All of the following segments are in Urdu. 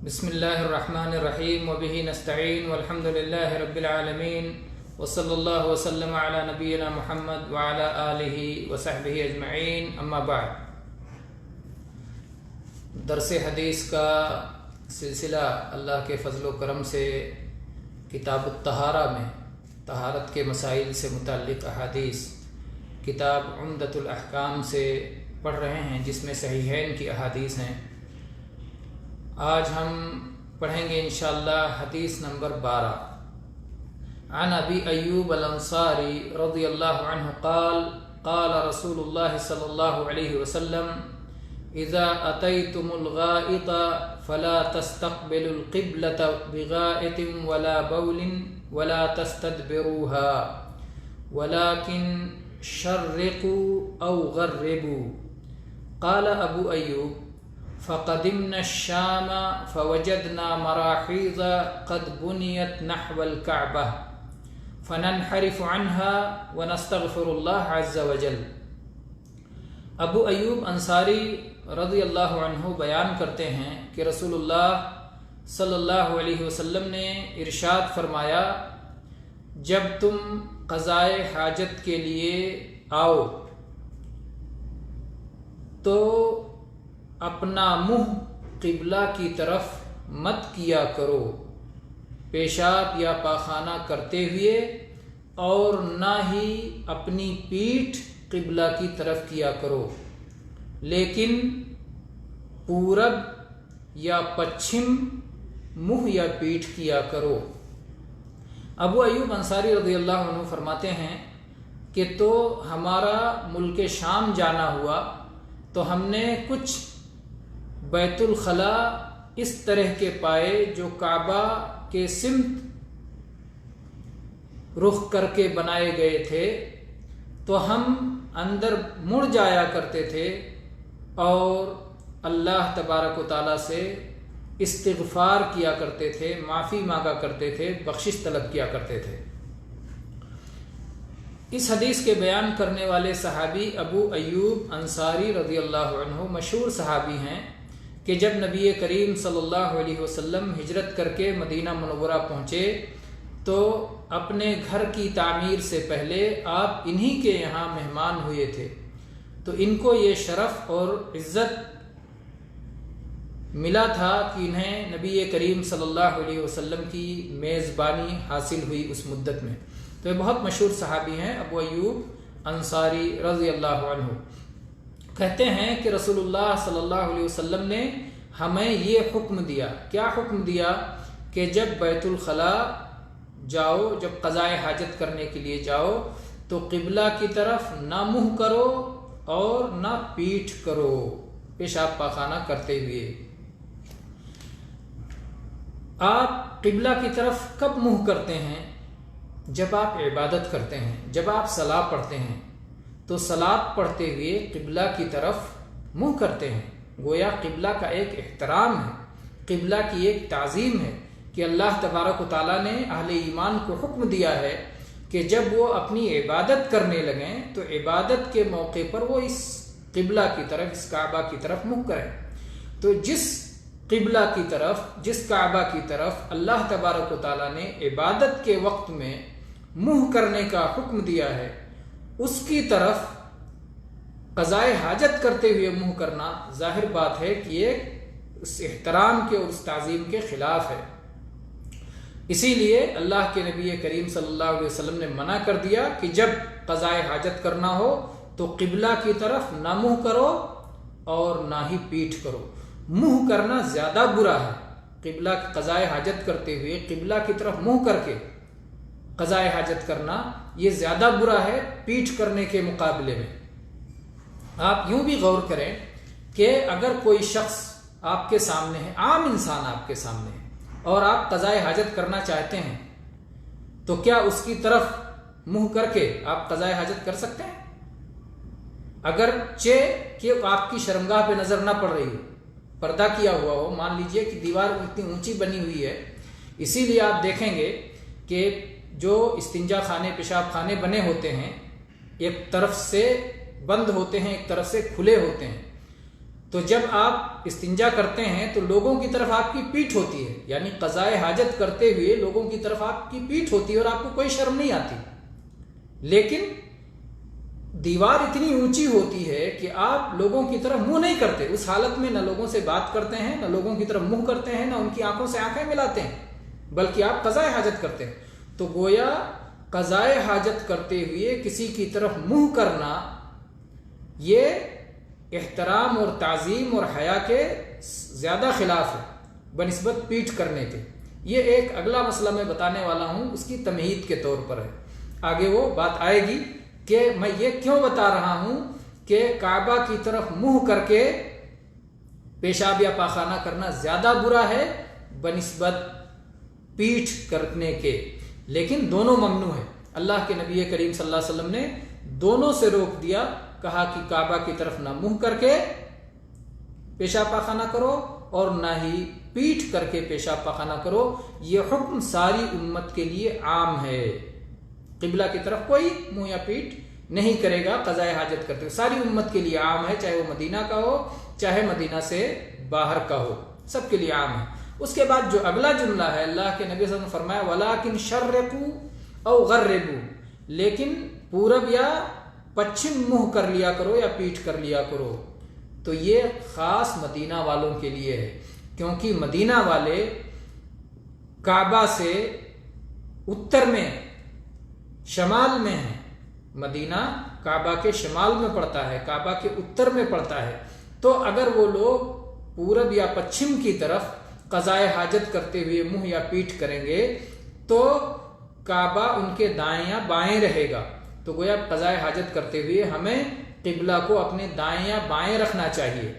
بسم اللہ الرحمن الرحیم وبہ نستعین والحمد للہ رب العالمین وصلی اللہ وسلم علی نبینا محمد وعلی آلہ وصحبہ اجمعین، اما بعد۔ درس حدیث کا سلسلہ اللہ کے فضل و کرم سے کتاب الطہارہ میں طہارت کے مسائل سے متعلق احادیث کتاب عمدۃ الاحکام سے پڑھ رہے ہیں، جس میں صحیحین کی احادیث ہیں۔ آج ہم پڑھیں گے انشاءاللہ حدیث نمبر 12۔ عن ابی ایوب الانصاری رضی اللہ عنہ قال قال رسول اللہ صلی اللہ علیہ وسلم اذا اتیتم الغائط فلا تستقبلوا القبلة بغائط ولا بول ولا تستدبروها ولكن شرقوا او غربوا۔ قال ابو ایوب فقدمنا الشام فوجدنا مراحيض قد بنيت نحو الكعبة فننحرف عنها ونستغفر الله عز وجل۔ ابو ایوب انصاری رضی اللہ عنہ بیان کرتے ہیں کہ رسول اللہ صلی اللہ علیہ وسلم نے ارشاد فرمایا، جب تم قضائے حاجت کے لیے آؤ تو اپنا منہ قبلہ کی طرف مت کیا کرو، پیشاب یا پاخانہ کرتے ہوئے، اور نہ ہی اپنی پیٹھ قبلہ کی طرف کیا کرو، لیکن پورب یا پچھم منہ یا پیٹھ کیا کرو۔ ابو ایوب انصاری رضی اللہ عنہ فرماتے ہیں کہ تو ہمارا ملک شام جانا ہوا تو ہم نے کچھ بیت الخلا اس طرح کے پائے جو کعبہ کے سمت رخ کر کے بنائے گئے تھے، تو ہم اندر مڑ جایا کرتے تھے اور اللہ تبارک و تعالیٰ سے استغفار کیا کرتے تھے، معافی مانگا کرتے تھے، بخشش طلب کیا کرتے تھے۔ اس حدیث کے بیان کرنے والے صحابی ابو ایوب انصاری رضی اللہ عنہ مشہور صحابی ہیں کہ جب نبی کریم صلی اللہ علیہ وسلم ہجرت کر کے مدینہ منورہ پہنچے تو اپنے گھر کی تعمیر سے پہلے آپ انہی کے یہاں مہمان ہوئے تھے، تو ان کو یہ شرف اور عزت ملا تھا کہ انہیں نبی کریم صلی اللہ علیہ وسلم کی میزبانی حاصل ہوئی اس مدت میں۔ تو یہ بہت مشہور صحابی ہیں ابو ایوب انصاری رضی اللہ عنہ۔ کہتے ہیں کہ رسول اللہ صلی اللہ علیہ وسلم نے ہمیں یہ حکم دیا۔ کیا حکم دیا؟ کہ جب بیت الخلا جاؤ، جب قضائے حاجت کرنے کے لیے جاؤ تو قبلہ کی طرف نہ منہ کرو اور نہ پیٹھ کرو، پیشاب پاخانہ کرتے ہوئے۔ آپ قبلہ کی طرف کب منہ کرتے ہیں؟ جب آپ عبادت کرتے ہیں، جب آپ صلاۃ پڑھتے ہیں تو صلاۃ پڑھتے ہوئے قبلہ کی طرف منہ کرتے ہیں۔ گویا قبلہ کا ایک احترام ہے، قبلہ کی ایک تعظیم ہے کہ اللہ تبارک و تعالیٰ نے اہل ایمان کو حکم دیا ہے کہ جب وہ اپنی عبادت کرنے لگیں تو عبادت کے موقع پر وہ اس قبلہ کی طرف، اس کعبہ کی طرف منہ کریں۔ تو جس قبلہ کی طرف، جس کعبہ کی طرف اللہ تبارک و تعالیٰ نے عبادت کے وقت میں منہ کرنے کا حکم دیا ہے، اس کی طرف قضائے حاجت کرتے ہوئے منہ کرنا ظاہر بات ہے کہ یہ اس احترام کے اور اس تعظیم کے خلاف ہے۔ اسی لیے اللہ کے نبی کریم صلی اللہ علیہ وسلم نے منع کر دیا کہ جب قضائے حاجت کرنا ہو تو قبلہ کی طرف نہ منہ کرو اور نہ ہی پیٹھ کرو۔ منہ کرنا زیادہ برا ہے، قبلہ قضائے حاجت کرتے ہوئے قبلہ کی طرف منہ کر کے قضائے حاجت کرنا یہ زیادہ برا ہے پیٹھ کرنے کے مقابلے میں۔ آپ یوں بھی غور کریں کہ اگر کوئی شخص آپ کے سامنے ہے، عام انسان آپ کے سامنے ہے، اور آپ قضائے حاجت کرنا چاہتے ہیں تو کیا اس کی طرف منہ کر کے آپ قضائے حاجت کر سکتے ہیں؟ اگرچہ کہ آپ کی شرمگاہ پہ نظر نہ پڑ رہی ہو، پردہ کیا ہوا ہو، مان لیجئے کہ دیوار اتنی اونچی بنی ہوئی ہے، اسی لیے آپ دیکھیں گے کہ جو استنجا خانے، پیشاب خانے بنے ہوتے ہیں ایک طرف سے بند ہوتے ہیں، ایک طرف سے کھلے ہوتے ہیں، تو جب آپ استنجا کرتے ہیں تو لوگوں کی طرف آپ کی پیٹھ ہوتی ہے، یعنی قضائے حاجت کرتے ہوئے لوگوں کی طرف آپ کی پیٹھ ہوتی ہے اور آپ کو کوئی شرم نہیں آتی، لیکن دیوار اتنی اونچی ہوتی ہے کہ آپ لوگوں کی طرف منہ نہیں کرتے، اس حالت میں نہ لوگوں سے بات کرتے ہیں، نہ لوگوں کی طرف منہ کرتے ہیں، نہ ان کی آنکھوں سے آنکھیں ملاتے ہیں، بلکہ آپ قضائے حاجت کرتے ہیں۔ تو گویا قضائے حاجت کرتے ہوئے کسی کی طرف منہ کرنا یہ احترام اور تعظیم اور حیا کے زیادہ خلاف ہے بنسبت پیٹھ کرنے کے۔ یہ ایک اگلا مسئلہ میں بتانے والا ہوں، اس کی تمہید کے طور پر ہے، آگے وہ بات آئے گی کہ میں یہ کیوں بتا رہا ہوں کہ کعبہ کی طرف منہ کر کے پیشاب یا پاخانہ کرنا زیادہ برا ہے بنسبت پیٹھ کرنے کے، لیکن دونوں ممنوع ہے۔ اللہ کے نبی کریم صلی اللہ علیہ وسلم نے دونوں سے روک دیا، کہا کہ کعبہ کی طرف نہ منہ کر کے پیشاب پاخانہ کرو اور نہ ہی پیٹھ کر کے پیشاب پاخانہ کرو۔ یہ حکم ساری امت کے لیے عام ہے، قبلہ کی طرف کوئی منہ یا پیٹھ نہیں کرے گا قضائے حاجت کرتے ہوئے، ساری امت کے لیے عام ہے، چاہے وہ مدینہ کا ہو چاہے مدینہ سے باہر کا ہو، سب کے لیے عام ہے۔ اس کے بعد جو اگلا جملہ ہے، اللہ کے نبی صلی اللہ علیہ وسلم نے فرمایا وَلَٰكِنْ شَرِّقُوا أَوْ غَرِّبُوا، لیکن پورب یا پچھم منہ کر لیا کرو یا پیٹھ کر لیا کرو۔ تو یہ خاص مدینہ والوں کے لیے ہے، کیونکہ مدینہ والے کعبہ سے اتر میں شمال میں ہیں، مدینہ کعبہ کے شمال میں پڑتا ہے، کعبہ کے اتر میں پڑتا ہے، تو اگر وہ لوگ پورب یا پچھم کی طرف قضائے حاجت کرتے ہوئے منہ یا پیٹھ کریں گے تو کعبہ ان کے دائیں یا بائیں رہے گا۔ تو گویا قضائے حاجت کرتے ہوئے ہمیں قبلہ کو اپنے دائیں یا بائیں رکھنا چاہیے،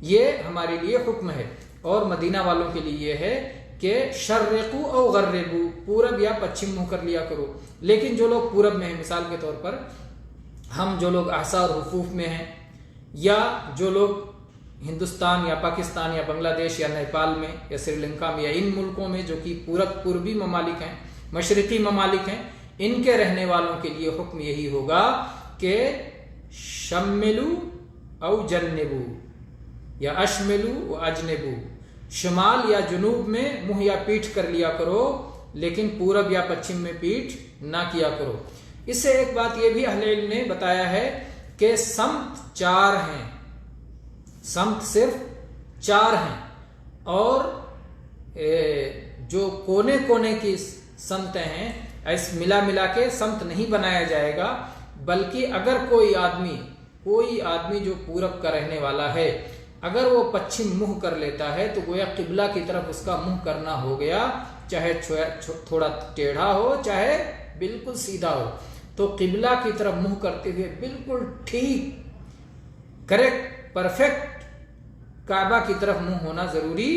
یہ ہمارے لیے حکم ہے۔ اور مدینہ والوں کے لیے یہ ہے کہ شرقو او غربو، پورب یا پچھم منہ کر لیا کرو۔ لیکن جو لوگ پورب میں ہیں، مثال کے طور پر ہم جو لوگ احسا اور حفوف میں ہیں، یا جو لوگ ہندوستان یا پاکستان یا بنگلہ دیش یا نیپال میں یا سری لنکا میں یا ان ملکوں میں جو کہ پوربی ممالک ہیں، مشرقی ممالک ہیں، ان کے رہنے والوں کے لیے حکم یہی ہوگا کہ شملو او جنبو یا اشملو و اجنبو، شمال یا جنوب میں منہ یا پیٹھ کر لیا کرو، لیکن پورب یا پچھم میں پیٹھ نہ کیا کرو۔ اس سے ایک بات یہ بھی اہل علم نے بتایا ہے کہ سمت 4 ہیں، سمت صرف 4 ہیں، اور جو کونے کونے کی سمتیں ہیں ایسے ملا کے سمت نہیں بنایا جائے گا، بلکہ اگر کوئی آدمی جو پورب کا رہنے والا ہے اگر وہ پچھم منہ کر لیتا ہے تو گویا قبلہ کی طرف اس کا منہ کرنا ہو گیا، چاہے تھوڑا ٹیڑھا ہو چاہے بالکل سیدھا ہو۔ تو قبلہ کی طرف منہ کرتے ہوئے بالکل ٹھیک کریکٹ پرفیکٹ کعبہ کی طرف منہ ہونا ضروری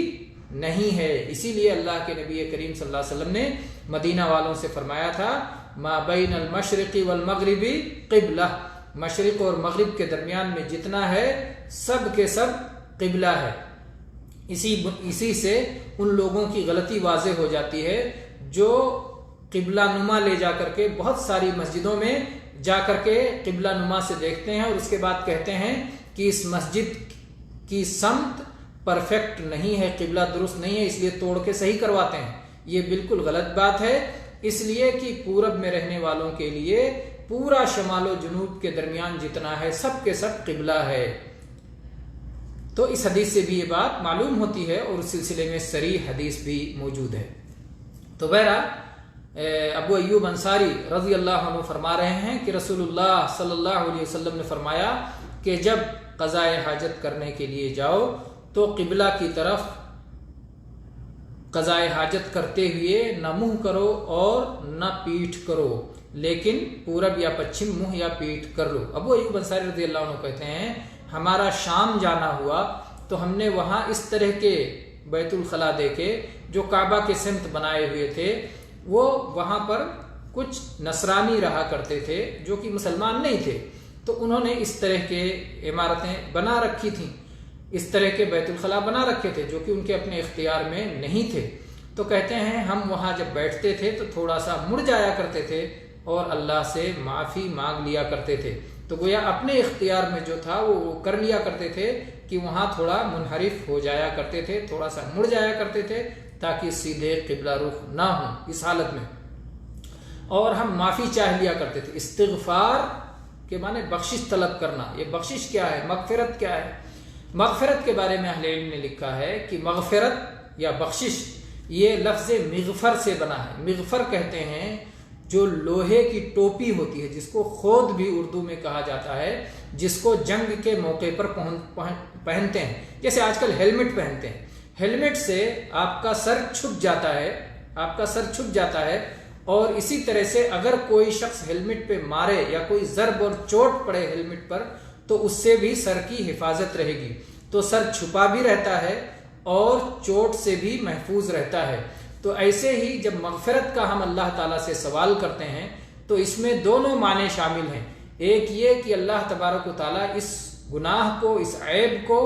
نہیں ہے۔ اسی لیے اللہ کے نبی کریم صلی اللہ علیہ وسلم نے مدینہ والوں سے فرمایا تھا ما بین المشرق والمغرب قبلہ، مشرق اور مغرب کے درمیان میں جتنا ہے سب کے سب قبلہ ہے۔ اسی سے ان لوگوں کی غلطی واضح ہو جاتی ہے جو قبلہ نما لے جا کر کے بہت ساری مسجدوں میں جا کر کے قبلہ نما سے دیکھتے ہیں اور اس کے بعد کہتے ہیں کہ اس مسجد کی سمت پرفیکٹ نہیں ہے، قبلہ درست نہیں ہے، اس لیے توڑ کے صحیح کرواتے ہیں۔ یہ بالکل غلط بات ہے، اس لیے کہ پورب میں رہنے والوں کے لیے پورا شمال و جنوب کے درمیان جتنا ہے سب کے سب قبلہ ہے۔ تو اس حدیث سے بھی یہ بات معلوم ہوتی ہے اور اس سلسلے میں صریح حدیث بھی موجود ہے۔ تو بہرحال ابو ایوب انصاری رضی اللہ عنہ فرما رہے ہیں کہ رسول اللہ صلی اللہ علیہ وسلم نے فرمایا کہ جب قضائے حاجت کرنے کے لیے جاؤ تو قبلہ کی طرف قضائے حاجت کرتے ہوئے نہ منہ کرو اور نہ پیٹھ کرو، لیکن پورب یا پچھم منہ یا پیٹھ کر لو۔ ابو ایوب انصاری رضی اللہ عنہ کہتے ہیں ہمارا شام جانا ہوا تو ہم نے وہاں اس طرح کے بیت الخلا دیکھے جو کعبہ کے سمت بنائے ہوئے تھے، وہ وہاں پر کچھ نصرانی رہا کرتے تھے جو کہ مسلمان نہیں تھے، تو انہوں نے اس طرح کے عمارتیں بنا رکھی تھیں، اس طرح کے بیت الخلا بنا رکھے تھے جو کہ ان کے اپنے اختیار میں نہیں تھے۔ تو کہتے ہیں ہم وہاں جب بیٹھتے تھے تو تھوڑا سا مڑ جایا کرتے تھے اور اللہ سے معافی مانگ لیا کرتے تھے، تو گویا اپنے اختیار میں جو تھا وہ کر لیا کرتے تھے کہ وہاں تھوڑا منحرف ہو جایا کرتے تھے، تھوڑا سا مڑ جایا کرتے تھے تاکہ سیدھے قبلہ رخ نہ ہوں اس حالت میں۔ اور ہم معافی چاہ لیا کرتے تھے۔ استغفار کے معنی بخشش طلب کرنا۔ یہ بخشش کیا ہے؟ مغفرت کیا ہے؟ مغفرت کے بارے میں اہل علم نے لکھا ہے کہ مغفرت یا بخشش یہ لفظ مغفر سے بنا ہے۔ مغفر کہتے ہیں جو لوہے کی ٹوپی ہوتی ہے، جس کو خود بھی اردو میں کہا جاتا ہے، جس کو جنگ کے موقع پر پہنتے ہیں، جیسے آج کل ہیلمٹ پہنتے ہیں۔ ہیلمٹ سے آپ کا سر چھپ جاتا ہے، آپ کا سر چھپ جاتا ہے، اور اسی طرح سے اگر کوئی شخص ہیلمٹ پہ مارے یا کوئی ضرب اور چوٹ پڑے ہیلمٹ پر تو اس سے بھی سر کی حفاظت رہے گی، تو سر چھپا بھی رہتا ہے اور چوٹ سے بھی محفوظ رہتا ہے۔ تو ایسے ہی جب مغفرت کا ہم اللہ تعالیٰ سے سوال کرتے ہیں تو اس میں دونوں معنی شامل ہیں۔ ایک یہ کہ اللہ تبارک و تعالیٰ اس گناہ کو، اس عیب کو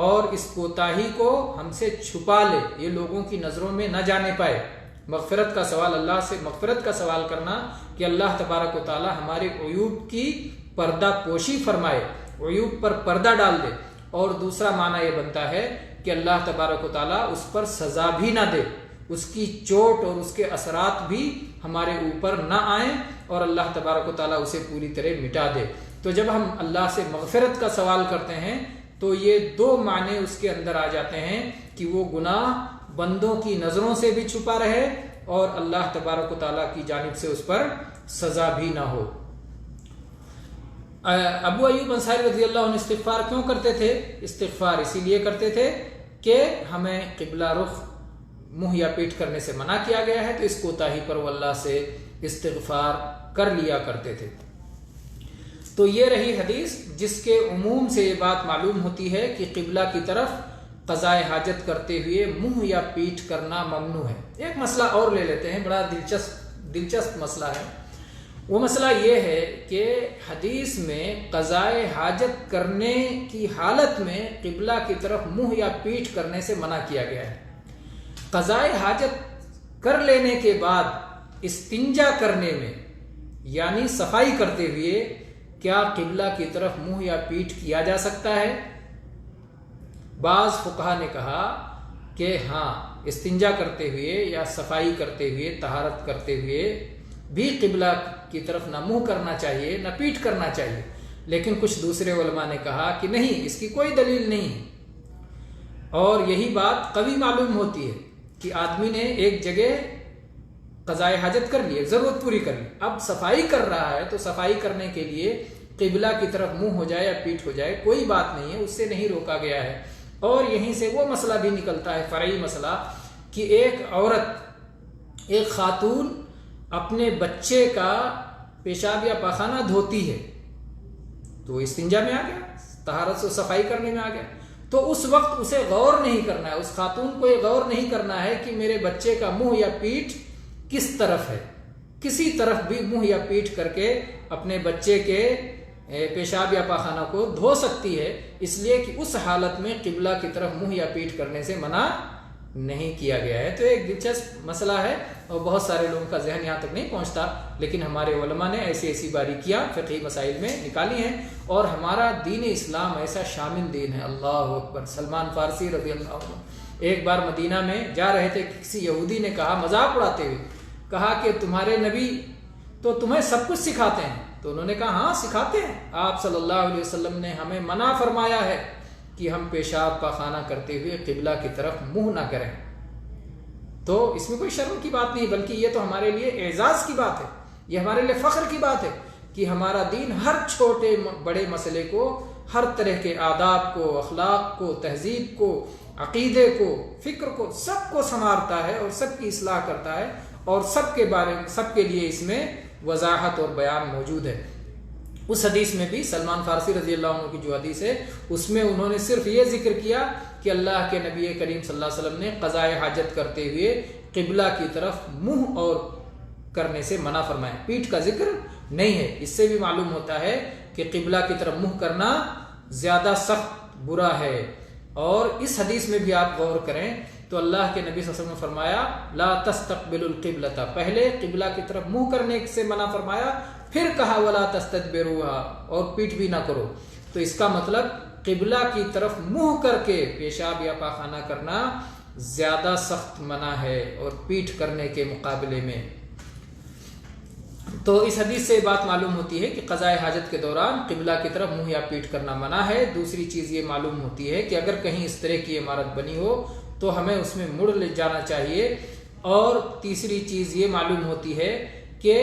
اور اس کوتاہی کو ہم سے چھپا لے، یہ لوگوں کی نظروں میں نہ جانے پائے۔ مغفرت کا سوال، اللہ سے مغفرت کا سوال کرنا کہ اللہ تبارک و تعالیٰ ہمارے عیوب کی پردہ پوشی فرمائے، عیوب پر پردہ ڈال دے۔ اور دوسرا معنی یہ بنتا ہے کہ اللہ تبارک و تعالیٰ اس پر سزا بھی نہ دے، اس کی چوٹ اور اس کے اثرات بھی ہمارے اوپر نہ آئیں اور اللہ تبارک و تعالیٰ اسے پوری طرح مٹا دے۔ تو جب ہم اللہ سے مغفرت کا سوال کرتے ہیں تو یہ دو معنی اس کے اندر آ جاتے ہیں کہ وہ گناہ بندوں کی نظروں سے بھی چھپا رہے اور اللہ تبارک و تعالیٰ کی جانب سے اس پر سزا بھی نہ ہو۔ ابو ایوب انصاری رضی اللہ عنہ استغفار کیوں کرتے تھے؟ استغفار اسی لیے کرتے تھے کہ ہمیں قبلہ رخ منہ یا پیٹ کرنے سے منع کیا گیا ہے، تو اس کوتاہی پر وہ اللہ سے استغفار کر لیا کرتے تھے۔ تو یہ رہی حدیث جس کے عموم سے یہ بات معلوم ہوتی ہے کہ قبلہ کی طرف قضائے حاجت کرتے ہوئے منہ یا پیٹ کرنا ممنوع ہے۔ ایک مسئلہ اور لے لیتے ہیں، بڑا دلچسپ مسئلہ ہے۔ وہ مسئلہ یہ ہے کہ حدیث میں قضائے حاجت کرنے کی حالت میں قبلہ کی طرف منہ یا پیٹ کرنے سے منع کیا گیا ہے۔ قضائے حاجت کر لینے کے بعد استنجا کرنے میں یعنی صفائی کرتے ہوئے کیا قبلہ کی طرف منہ یا پیٹ کیا جا سکتا ہے؟ بعض فقہا نے کہا کہ ہاں، استنجا کرتے ہوئے یا صفائی کرتے ہوئے، طہارت کرتے ہوئے بھی قبلہ کی طرف نہ منہ کرنا چاہیے نہ پیٹ کرنا چاہیے، لیکن کچھ دوسرے علماء نے کہا کہ نہیں، اس کی کوئی دلیل نہیں ہے۔ اور یہی بات قوی معلوم ہوتی ہے کہ آدمی نے ایک جگہ قضائے حاجت کر لی، ضرورت پوری کر لی، اب صفائی کر رہا ہے تو صفائی کرنے کے لیے قبلہ کی طرف منہ ہو جائے یا پیٹ ہو جائے کوئی بات نہیں ہے، اس سے نہیں روکا گیا ہے۔ اور یہیں سے وہ مسئلہ بھی نکلتا ہے، فرعی مسئلہ، کہ ایک عورت، ایک خاتون اپنے بچے کا پیشاب یا پاخانہ دھوتی ہے تو استنجا میں آ گیا، طہارت سے صفائی کرنے میں آ گیا، تو اس وقت اسے غور نہیں کرنا ہے، اس خاتون کو یہ غور نہیں کرنا ہے کہ میرے بچے کا منہ یا پیٹ کس طرف ہے، کسی طرف بھی منہ یا پیٹ کر کے اپنے بچے کے پیشاب یا پاخانہ کو دھو سکتی ہے، اس لیے کہ اس حالت میں قبلہ کی طرف منہ یا پیٹ کرنے سے منع نہیں کیا گیا ہے۔ تو ایک دلچسپ مسئلہ ہے اور بہت سارے لوگوں کا ذہن یہاں تک نہیں پہنچتا، لیکن ہمارے علماء نے ایسی باریکیاں فقہی مسائل میں نکالی ہیں، اور ہمارا دین اسلام ایسا شامل دین ہے۔ اللہ اکبر۔ سلمان فارسی رضی اللہ عنہ ایک بار مدینہ میں جا رہے تھے، کسی یہودی نے کہا مذاق اڑاتے ہوئے، کہا کہ تمہارے نبی تو تمہیں سب کچھ سکھاتے ہیں، تو انہوں نے کہا ہاں سکھاتے ہیں، آپ صلی اللہ علیہ وسلم نے ہمیں منع فرمایا ہے کہ ہم پیشاب پاخانہ کرتے ہوئے قبلہ کی طرف منہ نہ کریں۔ تو اس میں کوئی شرم کی بات نہیں، بلکہ یہ تو ہمارے لیے اعزاز کی بات ہے، یہ ہمارے لیے فخر کی بات ہے کہ ہمارا دین ہر چھوٹے بڑے مسئلے کو، ہر طرح کے آداب کو، اخلاق کو، تہذیب کو، عقیدے کو، فکر کو، سب کو سنوارتا ہے اور سب کی اصلاح کرتا ہے، اور سب کے بارے میں، سب کے لیے اس میں وضاحت اور بیان موجود ہے۔ اس حدیث میں بھی سلمان فارسی رضی اللہ عنہ کی جو حدیث ہے اس میں انہوں نے صرف یہ ذکر کیا کہ اللہ کے نبی کریم صلی اللہ علیہ وسلم نے قضائے حاجت کرتے ہوئے قبلہ کی طرف منہ اور کرنے سے منع فرمایا، پیٹھ کا ذکر نہیں ہے۔ اس سے بھی معلوم ہوتا ہے کہ قبلہ کی طرف منہ کرنا زیادہ سخت برا ہے۔ اور اس حدیث میں بھی آپ غور کریں تو اللہ کے نبی صلی اللہ علیہ وسلم نے فرمایا لا تستقبل القبلۃ، پہلے قبلہ کی طرف منہ کرنے سے منع فرمایا، پھر کہا ولا تستدبروها، اور پیٹ بھی نہ کرو. تو اس کا مطلب قبلہ کی طرف منہ کر کے پیشاب یا پاخانہ کرنا زیادہ سخت منع ہے اور پیٹ کرنے کے مقابلے میں. تو اس حدیث سے بات معلوم ہوتی ہے کہ قضاء حاجت کے دوران قبلہ کی طرف منہ یا پیٹ کرنا منع ہے. دوسری چیز یہ معلوم ہوتی ہے کہ اگر کہیں اس طرح کی عمارت بنی ہو تو ہمیں اس میں مڑ لے جانا چاہیے. اور تیسری چیز یہ معلوم ہوتی ہے کہ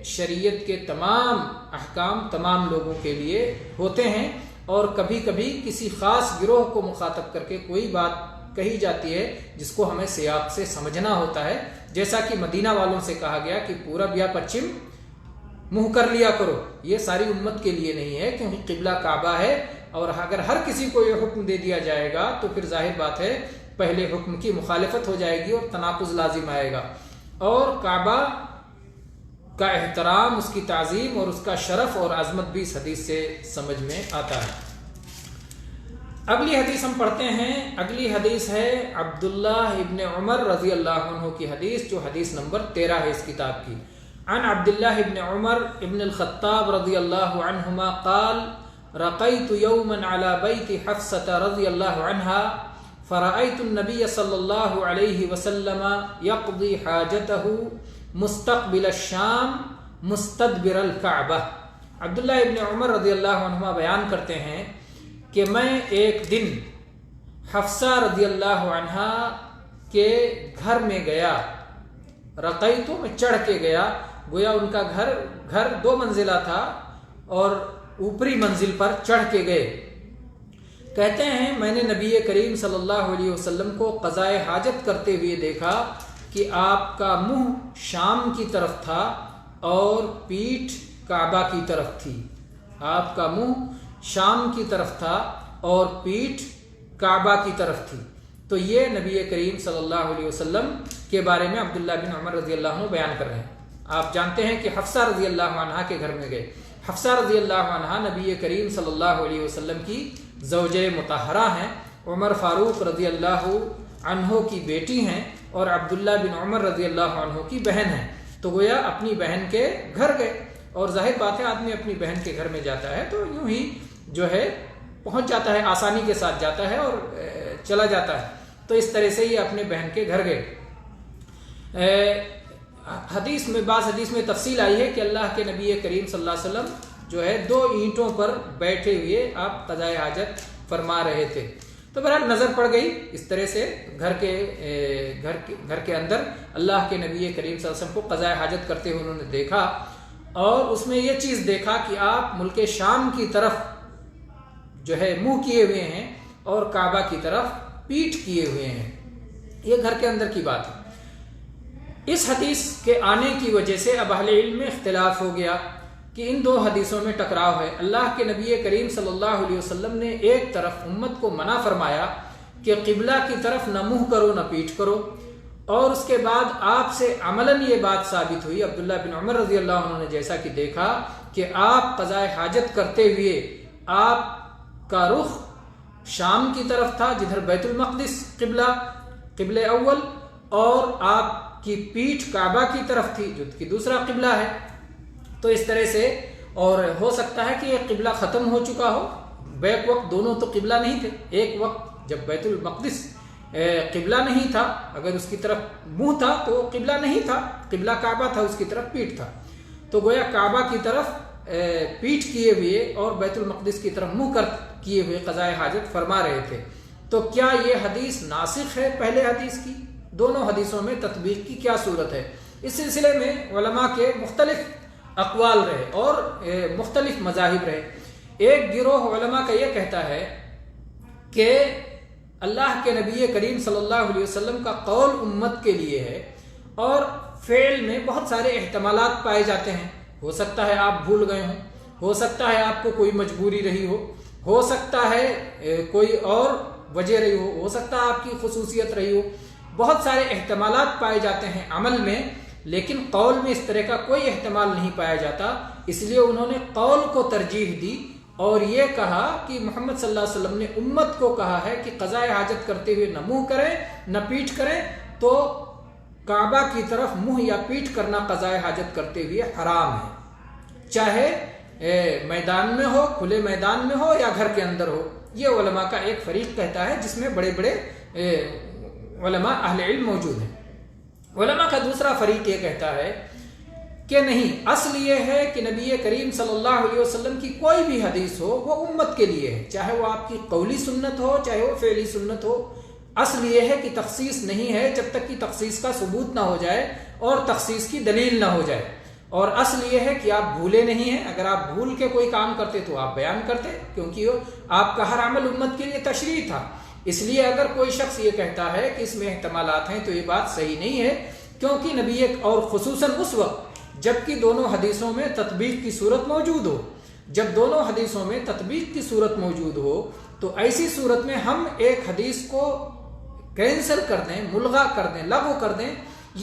شریعت کے تمام احکام تمام لوگوں کے لیے ہوتے ہیں، اور کبھی کبھی کسی خاص گروہ کو مخاطب کر کے کوئی بات کہی جاتی ہے جس کو ہمیں سیاق سے سمجھنا ہوتا ہے. جیسا کہ مدینہ والوں سے کہا گیا کہ پورب یا پچھم منہ کر لیا کرو. یہ ساری امت کے لیے نہیں ہے کیونکہ قبلہ کعبہ ہے، اور اگر ہر کسی کو یہ حکم دے دیا جائے گا تو پھر ظاہر بات ہے پہلے حکم کی مخالفت ہو جائے گی اور تناقض لازم آئے گا. اور کعبہ کا احترام، اس کی تعظیم اور اس کا شرف اور عظمت بھی اس حدیث سے سمجھ میں آتا ہے. اگلی حدیث ہم پڑھتے ہیں. اگلی حدیث ہے عبداللہ ابن عمر رضی اللہ عنہ کی حدیث، جو حدیث نمبر 13 ہے اس کتاب کی. عن عبداللہ ابن عمر ابن الخطاب رضی اللہ عنہما قال رقیت یوما على بیت حفصة رضی اللہ عنہا فرأيت النبي صلی اللہ علیہ وسلم يقضي حاجته مستقبل الشام مستدبر الكعبہ. عبداللہ ابن عمر رضی اللہ عنہما بیان کرتے ہیں کہ میں ایک دن حفصہ رضی اللہ عنہا کے گھر میں گیا. رقیتو میں چڑھ کے گیا، گویا ان کا گھر 2 منزلہ تھا اور اوپری منزل پر چڑھ کے گئے. کہتے ہیں میں نے نبی کریم صلی اللہ علیہ وسلم کو قضاء حاجت کرتے ہوئے دیکھا کہ آپ کا منہ شام کی طرف تھا اور پیٹھ کعبہ کی طرف تھی. آپ کا منہ شام کی طرف تھا اور پیٹھ کعبہ کی طرف تھی. تو یہ نبی کریم صلی اللہ علیہ وسلم کے بارے میں عبداللہ بن عمر رضی اللہ عنہ بیان کر رہے ہیں. آپ جانتے ہیں کہ حفصہ رضی اللہ عنہا کے گھر میں گئے. حفصہ رضی اللہ عنہا نبی کریم صلی اللہ علیہ وسلم کی زوجہ مطہرہ ہیں، عمر فاروق رضی اللہ عنہ کی بیٹی ہیں اور عبداللہ بن عمر رضی اللہ عنہ کی بہن ہیں. تو گویا اپنی بہن کے گھر گئے، اور ظاہر بات ہے آدمی اپنی بہن کے گھر میں جاتا ہے تو یوں ہی جو ہے پہنچ جاتا ہے، آسانی کے ساتھ جاتا ہے اور چلا جاتا ہے. تو اس طرح سے یہ اپنے بہن کے گھر گئے. بعض حدیث میں تفصیل آئی ہے کہ اللہ کے نبی کریم صلی اللہ علیہ وسلم جو ہے 2 اینٹوں پر بیٹھے ہوئے آپ قضاء حاجت فرما رہے تھے. تو بہرحال نظر پڑ گئی اس طرح سے گھر کے اندر اللہ کے نبی کریم صلی اللہ علیہ وسلم کو قضاء حاجت کرتے ہوئے انہوں نے دیکھا، اور اس میں یہ چیز دیکھا کہ آپ ملک شام کی طرف جو ہے منہ کیے ہوئے ہیں اور کعبہ کی طرف پیٹھ کیے ہوئے ہیں. یہ گھر کے اندر کی بات ہے. اس حدیث کے آنے کی وجہ سے اب اہل علم میں اختلاف ہو گیا کہ ان 2 حدیثوں میں ٹکراؤ ہے. اللہ کے نبی کریم صلی اللہ علیہ وسلم نے ایک طرف امت کو منع فرمایا کہ قبلہ کی طرف نہ منہ کرو نہ پیٹھ کرو، اور اس کے بعد آپ سے عملاً یہ بات ثابت ہوئی. عبداللہ بن عمر رضی اللہ عنہ نے جیسا کہ دیکھا کہ آپ قضاء حاجت کرتے ہوئے آپ کا رخ شام کی طرف تھا جدھر بیت المقدس قبلہ اول، اور آپ کی پیٹھ کعبہ کی طرف تھی جو کہ دوسرا قبلہ ہے. تو اس طرح سے، اور ہو سکتا ہے کہ یہ قبلہ ختم ہو چکا ہو، بیک وقت دونوں تو قبلہ نہیں تھے. ایک وقت جب بیت المقدس قبلہ نہیں تھا، اگر اس کی طرف منہ تھا تو قبلہ نہیں تھا، قبلہ کعبہ تھا، اس کی طرف پیٹھ تھا. تو گویا کعبہ کی طرف پیٹھ کیے ہوئے اور بیت المقدس کی طرف منہ کر کیے ہوئے قضاء حاجت فرما رہے تھے. تو کیا یہ حدیث ناسخ ہے پہلے حدیث کی؟ دونوں حدیثوں میں تطبیق کی کیا صورت ہے؟ اس سلسلے میں علماء کے مختلف اقوال رہے اور مختلف مذاہب رہے. ایک گروہ علماء کا یہ کہتا ہے کہ اللہ کے نبی کریم صلی اللہ علیہ وسلم کا قول امت کے لیے ہے، اور فعل میں بہت سارے احتمالات پائے جاتے ہیں. ہو سکتا ہے آپ بھول گئے ہوں، ہو سکتا ہے آپ کو کوئی مجبوری رہی ہو سکتا ہے کوئی اور وجہ رہی ہو سکتا ہے آپ کی خصوصیت رہی ہو. بہت سارے احتمالات پائے جاتے ہیں عمل میں، لیکن قول میں اس طرح کا کوئی احتمال نہیں پایا جاتا. اس لیے انہوں نے قول کو ترجیح دی اور یہ کہا کہ محمد صلی اللہ علیہ وسلم نے امت کو کہا ہے کہ قضاء حاجت کرتے ہوئے نہ منہ کریں نہ پیٹھ کریں، تو کعبہ کی طرف منہ یا پیٹھ کرنا قضاء حاجت کرتے ہوئے حرام ہے. چاہے میدان میں ہو، کھلے میدان میں ہو یا گھر کے اندر ہو. یہ علماء کا ایک فریق کہتا ہے جس میں بڑے بڑے علماء اہل علم موجود ہیں. علماء کا دوسرا فریق یہ کہتا ہے کہ نہیں، اصل یہ ہے کہ نبی کریم صلی اللہ علیہ وسلم کی کوئی بھی حدیث ہو وہ امت کے لیے ہے، چاہے وہ آپ کی قولی سنت ہو چاہے وہ فعلی سنت ہو. اصل یہ ہے کہ تخصیص نہیں ہے جب تک کہ تخصیص کا ثبوت نہ ہو جائے اور تخصیص کی دلیل نہ ہو جائے. اور اصل یہ ہے کہ آپ بھولے نہیں ہیں. اگر آپ بھول کے کوئی کام کرتے تو آپ بیان کرتے، کیونکہ آپ کا ہر عمل امت کے لیے تشریع تھا. اس لیے اگر کوئی شخص یہ کہتا ہے کہ اس میں احتمالات ہیں تو یہ بات صحیح نہیں ہے، کیونکہ نبی اور خصوصاً اس وقت جبکہ دونوں حدیثوں میں تطبیق کی صورت موجود ہو. جب دونوں حدیثوں میں تطبیق کی صورت موجود ہو تو ایسی صورت میں ہم ایک حدیث کو کینسل کر دیں، ملغا کر دیں، لغو کر دیں،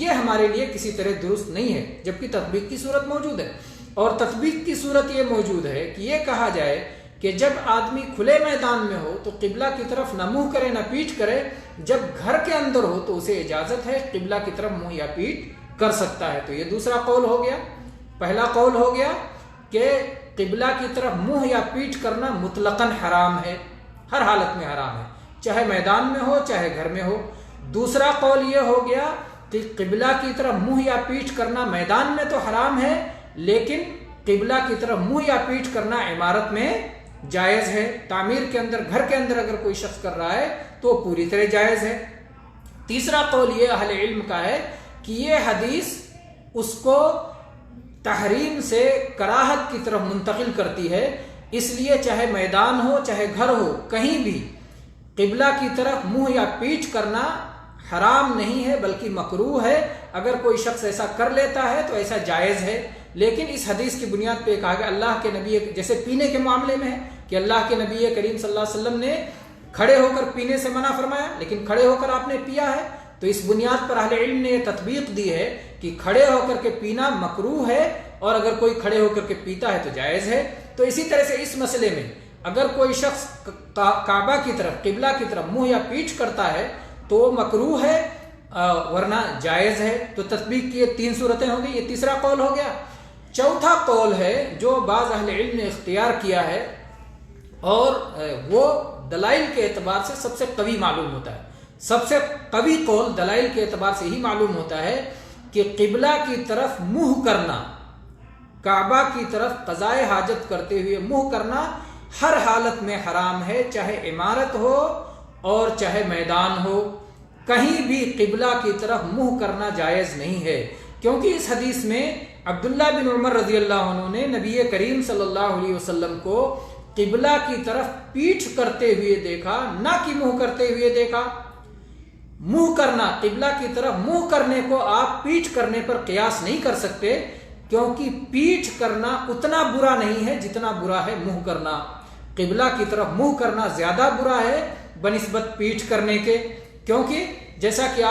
یہ ہمارے لیے کسی طرح درست نہیں ہے، جبکہ تطبیق کی صورت موجود ہے. اور تطبیق کی صورت یہ موجود ہے کہ یہ کہا جائے کہ جب آدمی کھلے میدان میں ہو تو قبلہ کی طرف نہ منہ کرے نہ پیٹھ کرے، جب گھر کے اندر ہو تو اسے اجازت ہے قبلہ کی طرف منہ یا پیٹھ کر سکتا ہے. تو یہ دوسرا قول ہو گیا. پہلا قول ہو گیا کہ قبلہ کی طرف منہ یا پیٹھ کرنا مطلقاً حرام ہے، ہر حالت میں حرام ہے، چاہے میدان میں ہو چاہے گھر میں ہو. دوسرا قول یہ ہو گیا کہ قبلہ کی طرف منہ یا پیٹھ کرنا میدان میں تو حرام ہے، لیکن قبلہ کی طرف منہ یا پیٹھ کرنا عمارت میں جائز ہے. تعمیر کے اندر، گھر کے اندر اگر کوئی شخص کر رہا ہے تو پوری طرح جائز ہے. تیسرا قول یہ اہل علم کا ہے کہ یہ حدیث اس کو تحریم سے کراہت کی طرف منتقل کرتی ہے، اس لیے چاہے میدان ہو چاہے گھر ہو، کہیں بھی قبلہ کی طرف منہ یا پیٹھ کرنا حرام نہیں ہے بلکہ مکروہ ہے. اگر کوئی شخص ایسا کر لیتا ہے تو ایسا جائز ہے. لیکن اس حدیث کی بنیاد پہ کہا گیا اللہ کے نبی، جیسے پینے کے معاملے میں ہے کہ اللہ کے نبی کریم صلی اللہ علیہ وسلم نے کھڑے ہو کر پینے سے منع فرمایا، لیکن کھڑے ہو کر آپ نے پیا ہے، تو اس بنیاد پر اہل علم نے یہ تطبیق دی ہے کہ کھڑے ہو کر کے پینا مکروہ ہے، اور اگر کوئی کھڑے ہو کر کے پیتا ہے تو جائز ہے. تو اسی طرح سے اس مسئلے میں اگر کوئی شخص کعبہ کی طرف، قبلہ کی طرف منہ یا پیٹھ کرتا ہے تو وہ مکروہ ہے ورنہ جائز ہے. تو تطبیق کی یہ تین صورتیں ہو گئی. یہ تیسرا قول ہو گیا. چوتھا قول ہے جو بعض اہل علم نے اختیار کیا ہے اور وہ دلائل کے اعتبار سے سب سے قوی معلوم ہوتا ہے. سب سے قوی قول دلائل کے اعتبار سے ہی معلوم ہوتا ہے کہ قبلہ کی طرف منہ کرنا، کعبہ کی طرف قضائے حاجت کرتے ہوئے منہ کرنا ہر حالت میں حرام ہے، چاہے عمارت ہو اور چاہے میدان ہو. کہیں بھی قبلہ کی طرف منہ کرنا جائز نہیں ہے، کیونکہ اس حدیث میں عبداللہ بن عمر رضی اللہ عنہ نے نبی کریم صلی اللہ علیہ وسلم کو قبلہ کی طرف پیٹھ کرتے ہوئے دیکھا، نہ کہ منہ کرتے ہوئے دیکھا. منہ کرنا، قبلہ کی طرف منہ کرنے کو آپ پیٹھ کرنے پر قیاس نہیں کر سکتے، کیونکہ پیٹھ کرنا اتنا برا نہیں ہے جتنا برا ہے منہ کرنا. قبلہ کی طرف منہ کرنا زیادہ برا ہے بنسبت پیٹھ کرنے کے، کیونکہ جیسا کہ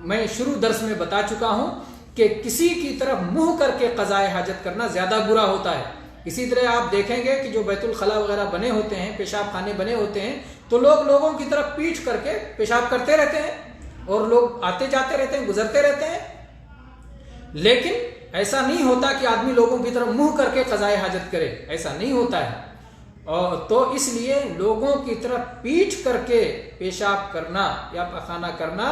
میں شروع درس میں بتا چکا ہوں کہ کسی کی طرف منہ کر کے قضائے حاجت کرنا زیادہ برا ہوتا ہے. اسی طرح آپ دیکھیں گے کہ جو بیت الخلاء وغیرہ بنے ہوتے ہیں، پیشاب خانے بنے ہوتے ہیں، تو لوگوں کی طرف پیٹھ کر کے پیشاب کرتے رہتے ہیں اور لوگ آتے جاتے رہتے ہیں، گزرتے رہتے ہیں. لیکن ایسا نہیں ہوتا کہ آدمی لوگوں کی طرف منہ کر کے قضائے حاجت کرے، ایسا نہیں ہوتا ہے. اور تو اس لیے لوگوں کی طرف پیٹھ کر کے پیشاب کرنا یا پخانہ کرنا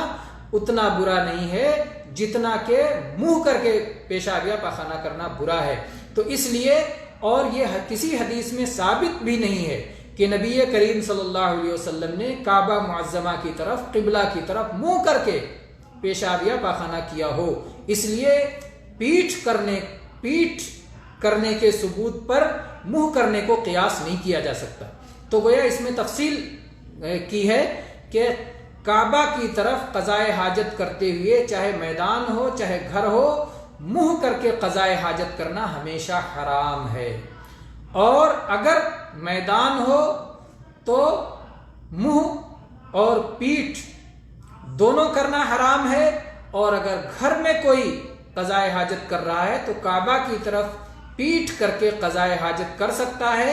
اتنا برا نہیں ہے جتنا کہ منہ کر کے پیشاب یا پخانہ کرنا برا ہے. تو اس لیے، اور یہ کسی حدیث میں ثابت بھی نہیں ہے کہ نبی کریم صلی اللہ علیہ وسلم نے کعبہ معظمہ کی طرف، قبلہ کی طرف منہ کر کے پیشاب یا پخانہ کیا ہو. اس لیے پیٹھ کرنے کے ثبوت پر منہ کرنے کو قیاس نہیں کیا جا سکتا. تو گویا اس میں تفصیل کی ہے کہ کعبہ کی طرف قضائے حاجت کرتے ہوئے چاہے میدان ہو چاہے گھر ہو، منہ کر کے قضائے حاجت کرنا ہمیشہ حرام ہے. اور اگر میدان ہو تو منہ اور پیٹھ دونوں کرنا حرام ہے، اور اگر گھر میں کوئی قضائے حاجت کر رہا ہے تو کعبہ کی طرف پیٹھ کر کے قضائے حاجت کر سکتا ہے،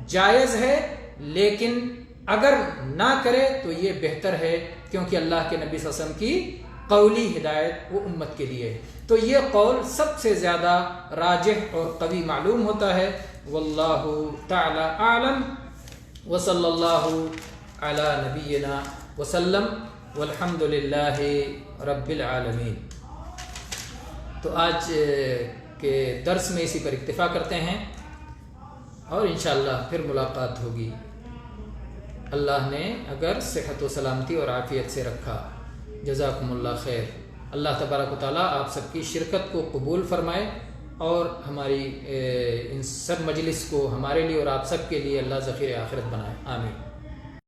جائز ہے. لیکن اگر نہ کرے تو یہ بہتر ہے، کیونکہ اللہ کے نبی صلی اللہ علیہ وسلم کی قولی ہدایت وہ امت کے لیے ہے۔ تو یہ قول سب سے زیادہ راجح اور قوی معلوم ہوتا ہے۔ واللہ تعالی اعلم، وصلی اللہ علی نبینا وسلم، والحمد للہ رب العالمین۔ تو آج کے درس میں اسی پر اکتفا کرتے ہیں، اور انشاءاللہ پھر ملاقات ہوگی، اللہ نے اگر صحت و سلامتی اور عافیت سے رکھا۔ جزاکم اللہ خیر۔ اللہ تبارک و تعالیٰ آپ سب کی شرکت کو قبول فرمائے، اور ہماری ان سب مجلس کو ہمارے لیے اور آپ سب کے لیے اللہ ذخیر آخرت بنائے، آمین۔